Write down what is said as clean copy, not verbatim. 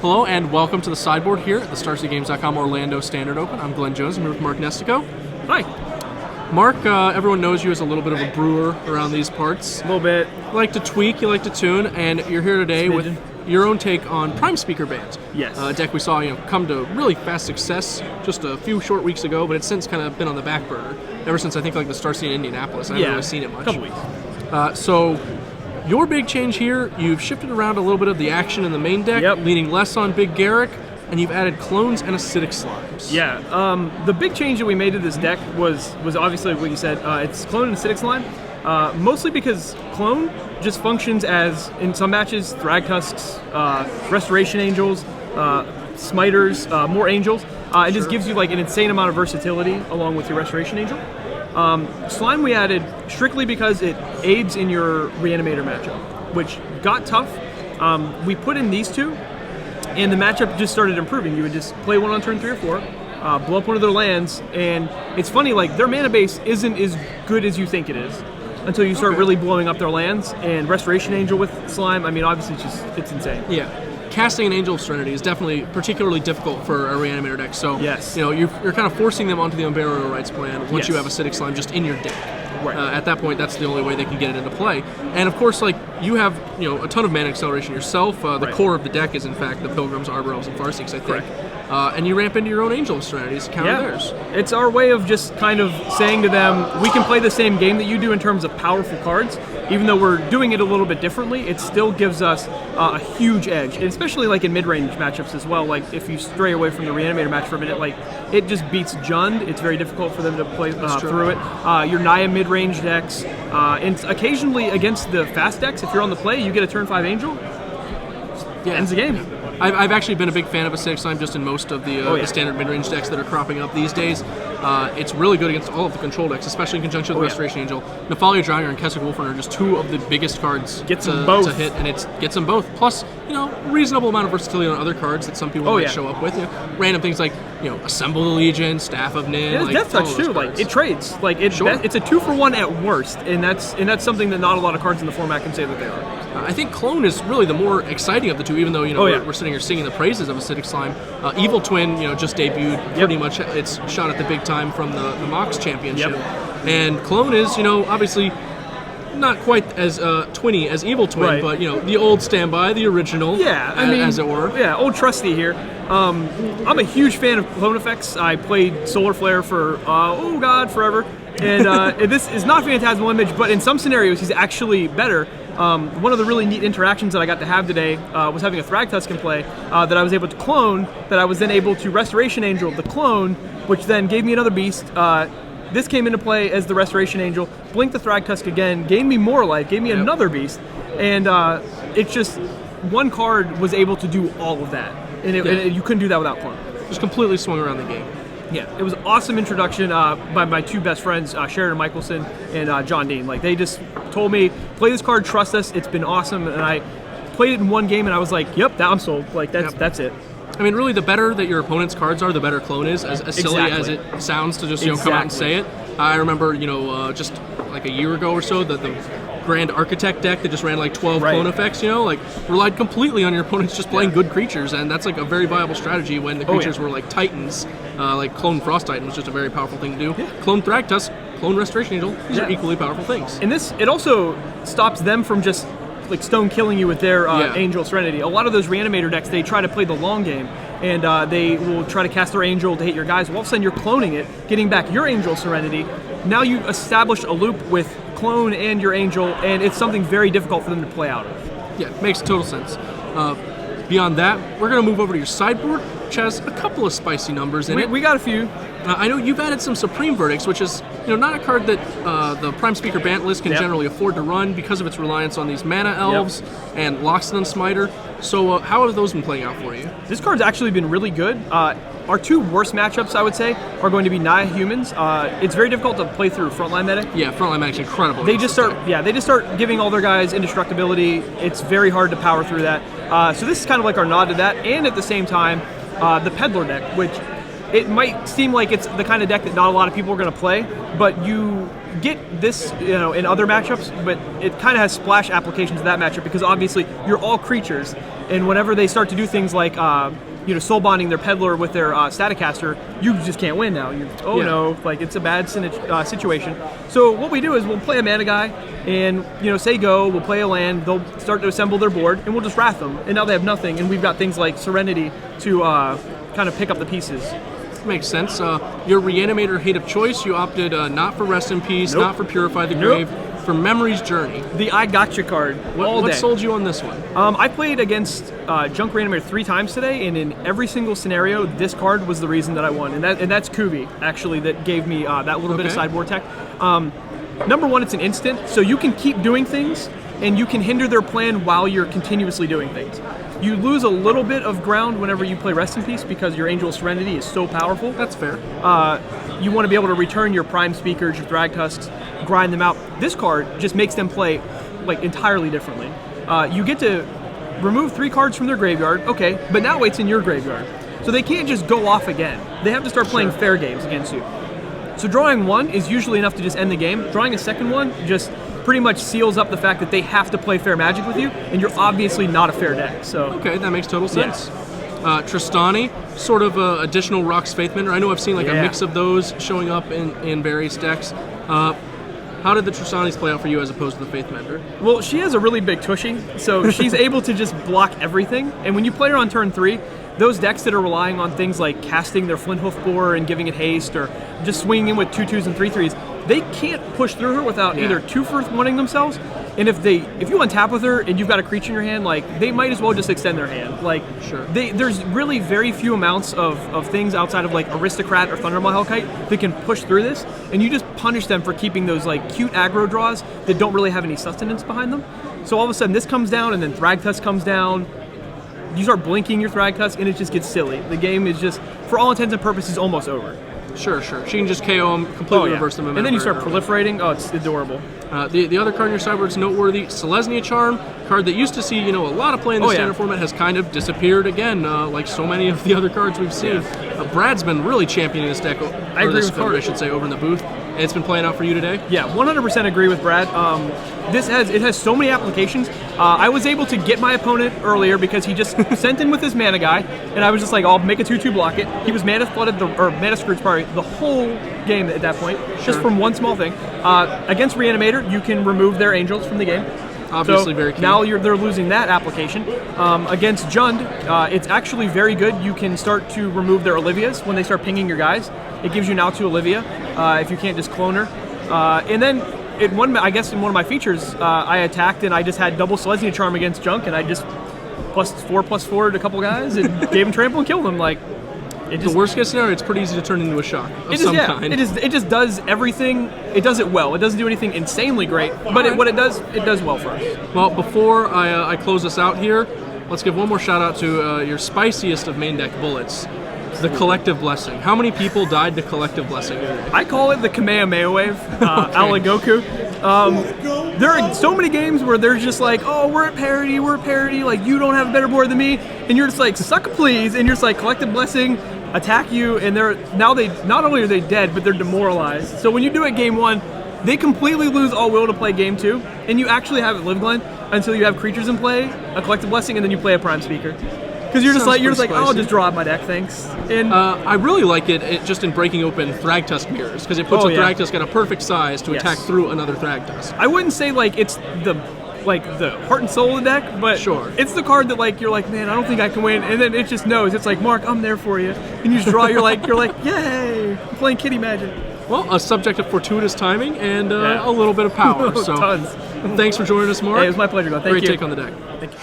Hello and welcome to the Sideboard here at the StarCityGames.com Orlando Standard Open. I'm Glenn Jones. I'm here with Mark Nestico. Hi. Mark, everyone knows you as a little bit of a brewer around these parts. A little bit. You like to tweak, you like to tune, and you're here today with your own take on Prime Speaker Bant. Yes. A deck we saw come to really fast success just a few short weeks ago, but it's since kind of been on the back burner ever since I think like the Star City in Indianapolis. I haven't really seen it much. A couple weeks. So your big change here, you've shifted around a little bit of the action in the main deck, leaning less on Big Garrick, and you've added clones and acidic slimes. Yeah, the big change that we made to this deck was obviously what you said. It's clone and acidic slime, mostly because clone just functions as, in some matches, Thragtusks, Restoration Angels, Smiters, more Angels. It just gives you like an insane amount of versatility along with your Restoration Angel. Slime we added strictly because it aids in your Reanimator matchup, which got tough. We put in these two, and the matchup just started improving. You would just play one on turn 3 or 4, blow up one of their lands, and it's funny, like, their mana base isn't as good as you think it is until you start really blowing up their lands, and Restoration Angel with Slime, I mean, obviously it's insane. Yeah. Casting an Angel of Serenity is definitely particularly difficult for a Reanimator deck, so you're kind of forcing them onto the Unburial Rights plan once you have Acidic Slime just in your deck. Right. At that point, that's the only way they can get it into play. And of course, like, you have a ton of mana acceleration yourself. The core of the deck is in fact the Pilgrims, Arbor Elves, and Farseeks, I think. And you ramp into your own Angel of Serenities to counter theirs. It's our way of just kind of saying to them, we can play the same game that you do in terms of powerful cards. Even though we're doing it a little bit differently, it still gives us a huge edge, and especially like in mid-range matchups as well. Like if you stray away from the Reanimator match for a minute, like it just beats Jund. It's very difficult for them to play through it. Your Naya mid-range decks, and occasionally against the fast decks, if you're on the play, you get a turn 5 Angel. Ends the game. I've actually been a big fan of Acidic Slime just in most of the standard mid-range decks that are cropping up these days. It's really good against all of the control decks, especially in conjunction with Restoration Angel. Nefalio Drowner and Kessig Wolfrun are just two of the biggest cards to hit, and it gets them both. Plus, reasonable amount of versatility on other cards that some people might show up with. Random things like, Assemble the Legion, Staff of Nin. It's Death Touch too. Like it trades. Like it's a 2-for-1 at worst, and that's something that not a lot of cards in the format can say that they are. I think Clone is really the more exciting of the two, even though we're sitting here singing the praises of Acidic Slime. Evil Twin, just debuted pretty much. It's shot at the big time from the Mox Championship, and Clone is obviously not quite as twinny as Evil Twin, but the old standby, the original, as it were. Yeah, old trusty here. I'm a huge fan of clone effects. I played Solar Flare for forever, and this is not Phantasmal Image, but in some scenarios he's actually better. One of the really neat interactions that I got to have today was having a Thragtusk in play that I was able to clone, that I was then able to Restoration Angel the clone, which then gave me another beast. This came into play as the Restoration Angel, blinked the Thragtusk again, gave me more life, gave me another beast, and it's just one card was able to do all of that, and you couldn't do that without clone. Just completely swung around the game. Yeah, it was an awesome introduction by my two best friends, Sheridan Michelson and John Dean. Like, they just told me, play this card, trust us, it's been awesome, and I played it in one game, and I was like, yep, I'm sold. Like, that's it. I mean, really, the better that your opponent's cards are, the better Clone is, as silly as it sounds to just come out and say it. I remember, just like a year ago or so, the Grand Architect deck that just ran like 12 clone effects, relied completely on your opponents just playing good creatures, and that's like a very viable strategy when the creatures were like Titans, like Clone Frost Titan was just a very powerful thing to do. Clone Thragtusk, Clone Restoration Angel, these are equally powerful things. And it also stops them from just like stone killing you with their Angel Serenity. A lot of those Reanimator decks, they try to play the long game, and they will try to cast their Angel to hit your guys. Well, all of a sudden you're cloning it, getting back your Angel Serenity. Now you establish a loop with clone and your Angel, and it's something very difficult for them to play out of. Yeah, makes total sense. Beyond that, we're going to move over to your sideboard, which has a couple of spicy numbers in it. We got a few. I know you've added some Supreme Verdicts, which is not a card that the Prime Speaker Bant list can generally afford to run because of its reliance on these Mana Elves and Loxodon Smiter. So how have those been playing out for you? This card's actually been really good. Our two worst matchups, I would say, are going to be Naya Humans. It's very difficult to play through Frontline Medic. Yeah, Frontline Medic's incredible. They just start giving all their guys indestructibility. It's very hard to power through that. So this is kind of like our nod to that, and at the same time, the Peddler deck, which it might seem like it's the kind of deck that not a lot of people are going to play, but you get this, in other matchups, but it kind of has splash applications to that matchup because obviously you're all creatures, and whenever they start to do things like soul bonding their peddler with their Staticaster, you just can't win now. No, like it's a bad situation. So what we do is we'll play a mana guy, and say go, we'll play a land, they'll start to assemble their board, and we'll just wrath them. And now they have nothing, and we've got things like Serenity to kind of pick up the pieces. Makes sense. Your Reanimator hate of choice, you opted not for Rest in Peace, Nope. not for Purify the Grave, for Memory's Journey. The I Gotcha card all day. What sold you on this one? I played against Junk Reanimator 3 times today, and in every single scenario, this card was the reason that I won. And that's Kubi, actually, that gave me that little bit of sideboard tech. Number one, it's an instant, so you can keep doing things, and you can hinder their plan while you're continuously doing things. You lose a little bit of ground whenever you play Rest in Peace because your Angel of Serenity is so powerful. That's fair. You want to be able to return your Prime Speakers, your Thrag Tusks, grind them out. This card just makes them play like entirely differently. You get to remove 3 cards from their graveyard, okay, but now it's in your graveyard. So they can't just go off again. They have to start playing fair games against you. So drawing 1 is usually enough to just end the game. Drawing a second one just pretty much seals up the fact that they have to play fair Magic with you, and you're obviously not a fair deck. So okay, that makes total sense. Tristani, sort of additional Rock's Faithmender. I know I've seen like a mix of those showing up in various decks. How did the Tristanis play out for you as opposed to the Faithmender? Well, she has a really big tushy, so she's able to just block everything. And when you play her on turn 3, those decks that are relying on things like casting their Flinthoof Boar and giving it haste, or just swinging in with 2/2s and 3/3s, they can't push through her without either 2 for 1ing themselves, and if you untap with her and you've got a creature in your hand, like they might as well just extend their hand. Like there's really very few amounts of things outside of like Aristocrat or Thundermaw Hellkite that can push through this, and you just punish them for keeping those like cute aggro draws that don't really have any sustenance behind them. So all of a sudden this comes down, and then Thragtusk comes down. You start blinking your Thragtusk, and it just gets silly. The game is just, for all intents and purposes, almost over. Sure. She can just KO them, completely reverse them. And then you start proliferating. Oh, it's adorable. The other card in your sideboard is noteworthy. Selesnya Charm, card that used to see a lot of play in the standard format, has kind of disappeared again, like so many of the other cards we've seen. Brad's been really championing this deck, I agree with card, I should say, over in the booth. And it's been playing out for you today? Yeah, 100% agree with Brad. It has so many applications. I was able to get my opponent earlier because he just sent in with his mana guy, and I was just like, I'll make a 2/2 block it. He was mana screwed probably the whole game at that point, just from one small thing. Against Reanimator, you can remove their angels from the game. Obviously, very key. Now they're losing that application. Against Jund, it's actually very good. You can start to remove their Olivias when they start pinging your guys. It gives you now 2 Olivia if you can't just clone her. And then in one of my features, I attacked and I just had double Selesnya Charm against Junk, and I just +4/+4 to a couple guys and gave him trample and killed them. Like, the worst case scenario, it's pretty easy to turn into a shock of some kind. It just does everything. It does it well. It doesn't do anything insanely great, but what it does well for us. Well, before I close this out here, let's give one more shout out to your spiciest of main deck bullets, the Collective Blessing. How many people died to Collective Blessing? I call it the Kamehameha Wave, a la Goku. There are so many games where they're just like, oh, we're at parity, like, you don't have a better board than me, and you're just like, suck please, and you're just like, Collective Blessing, attack you, and not only are they dead, but they're demoralized. So when you do it game 1, they completely lose all will to play game 2, and you actually have it live Glenn until you have creatures in play, a Collective Blessing, and then you play a Prime Speaker. Because you're just like, oh, I'll just draw out my deck, thanks. And I really like it just in breaking open Thragtusk mirrors, because it puts a Thragtusk at a perfect size to attack through another Thragtusk. I wouldn't say like it's the heart and soul of the deck, but it's the card that like you're like, man, I don't think I can win, and then it just knows. It's like, Mark, I'm there for you, and you just draw. You're like, yay, I'm playing Kitty Magic. Well, a subject of fortuitous timing and a little bit of power. So tons. Thanks for joining us, Mark. Hey, it was my pleasure. Thank you. Great take on the deck. Thank you.